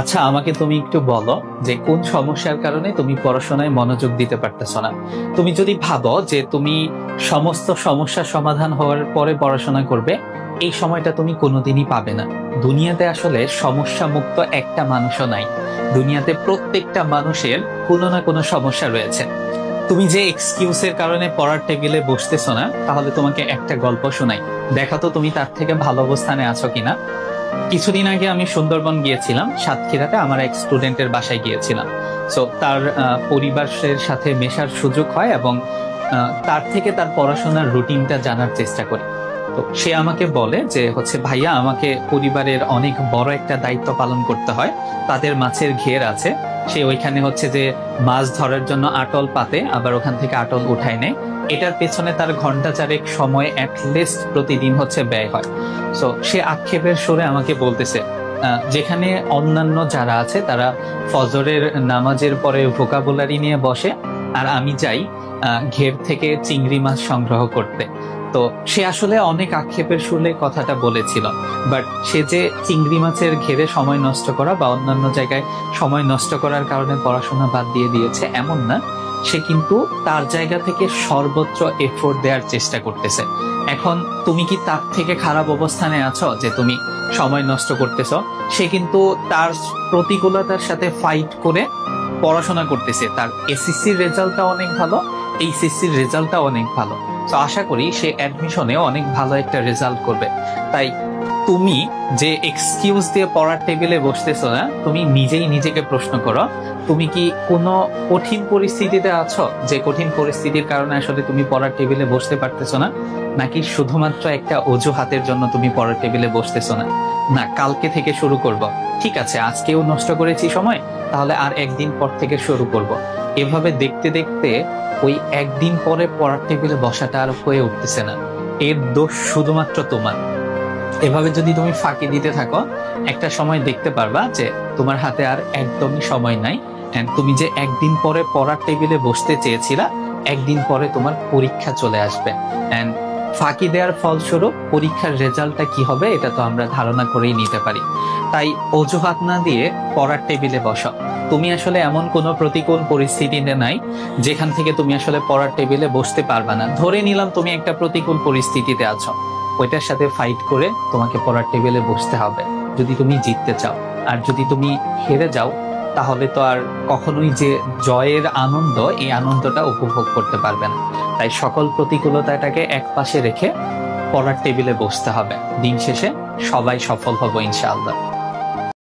আচ্ছা, আমাকে তুমি একটু বলো যে কোন সমস্যার কারণে তুমি পড়াশোনায় মনোযোগ দিতে পারতেছো না। তুমি যদি ভাবো যে তুমি সমস্ত সমস্যার সমাধান হওয়ার পরে পড়াশোনা করবে, এই সময়টা তুমি কোনোদিনই পাবে না। দুনিয়াতে আসলে সমস্যা মুক্ত একটা মানুষও নাই। দুনিয়াতে প্রত্যেকটা মানুষের কোনো না কোনো সমস্যা রয়েছে। তুমি যে এক্সকিউজের কারণে পড়ার টেবিলে বসতেছো না, তাহলে তোমাকে একটা গল্প শোনাই, দেখা তো তুমি তার থেকে ভালো অবস্থানে আছো কিনা। কিছুদিন আগে আমি সুন্দরবন গিয়েছিলাম, সাতক্ষীরাতে আমার এক স্টুডেন্টের বাসায় গিয়েছিলাম। সো তার পরিবারের সাথে মেশার সুযোগ হয় এবং তার থেকে তার পড়াশোনার রুটিনটা জানার চেষ্টা করি। তো সে আমাকে বলে যে ভাইয়া, আমাকে পরিবারের অনেক বড় একটা দায়িত্ব পালন করতে হয়। তাদের মাছের ঘের আছে, সে ওইখানে যে মাছ ধরার জন্য আটল পাতে, আবার ওখান থেকে আটল উঠায় নেয়। এটার পেছনে তার ঘন্টা চারেক সময় অ্যাটলিস্ট প্রতিদিন ব্যয় হয়। সো সে আক্ষেপের সুরে আমাকে বলতেছে, যেখানে অন্যান্য যারা আছে তারা ফজরের নামাজের পরে ভোকাবুলারি নিয়ে বসে, আর আমি যাই ঘের থেকে চিংড়ি মাছ সংগ্রহ করতে। তো সে আসলে অনেক আক্ষেপের সুরে কথাটা বলেছিল, বাট সে যে চিংড়ি মাছের ঘেরে সময় নষ্ট করা বা অন্যান্য জায়গায় সময় নষ্ট করার কারণে পড়াশোনা বাদ দিয়ে দিয়েছে এমন না। সে কিন্তু তার জায়গা থেকে সর্বোচ্চ এফোর্ট দেওয়ার চেষ্টা করতেছে। এখন তুমি কি তার থেকে খারাপ অবস্থানে আছো যে তুমি সময় নষ্ট করতেছো? সে কিন্তু তার প্রতিকূলতার সাথে ফাইট করে পড়াশোনা করতেছে। তার এসএসসির রেজাল্টটা অনেক ভালো, এইচএসসির রেজাল্টটা অনেক ভালো। তো আশা করি সে অ্যাডমিশনে অনেক ভালো একটা রেজাল্ট করবে। তাই তুমি যে এক্সকিউজ দিয়ে পড়ার টেবিলে বসতেছো না, তুমি নিজেই নিজেকে প্রশ্ন করো, তুমি কি কোনো কঠিন পরিস্থিতিতে আছো যে কঠিন পরিস্থিতির কারণে আসলে তুমি পড়ার টেবিলে বসতে পারতেছো না? নাকি শুধুমাত্র একটা অজুহাতের জন্য তুমি পড়ার টেবিলে বসতেছো না? না, কালকে থেকে শুরু করব। ঠিক আছে, আজকেও নষ্ট করেছি সময়, তাহলে আর একদিন পর থেকে শুরু করব। এভাবে দেখতে দেখতে ওই একদিন পরে পড়ার টেবিলে বসাটা আর হয়ে উঠতেছে না। এর দোষ শুধুমাত্র তোমার। এভাবে যদি তুমি ফাঁকি দিতে থাকো, একটা সময় দেখতে পারবা যে তোমার হাতে আর একদমই সময় নাই। তুমি যে একদিন পরে পড়ার টেবিলে বসতে চেয়েছিলা, একদিন পরে তোমার পরীক্ষা চলে আসবে। এন্ড ফাঁকি দেওয়ার ফলস্বরূপ পরীক্ষার রেজাল্টটা কি হবে এটা তো আমরা ধারণা করেই নিতে পারি। তাই অজুহাত না দিয়ে পড়ার টেবিলে বসো। তুমি আসলে এমন কোনো প্রতিকূল পরিস্থিতিতে নাই যেখান থেকে তুমি আসলে পড়ার টেবিলে বসতে পারবা না। ধরে নিলাম তুমি একটা প্রতিকূল পরিস্থিতিতে আছো, ওইটার সাথে ফাইট করে তোমাকে পড়ার টেবিলে বসতে হবে যদি তুমি জিততে চাও। আর যদি তুমি হেরে যাও, তাহলে তো আর কখনোই যে জয়ের আনন্দ, এই আনন্দটা উপভোগ করতে পারবে না। তাই সকল প্রতিকূলতাটাকে এক পাশে রেখে পড়ার টেবিলে বসতে হবে। দিন শেষে সবাই সফল হব ইনশাআল্লাহ।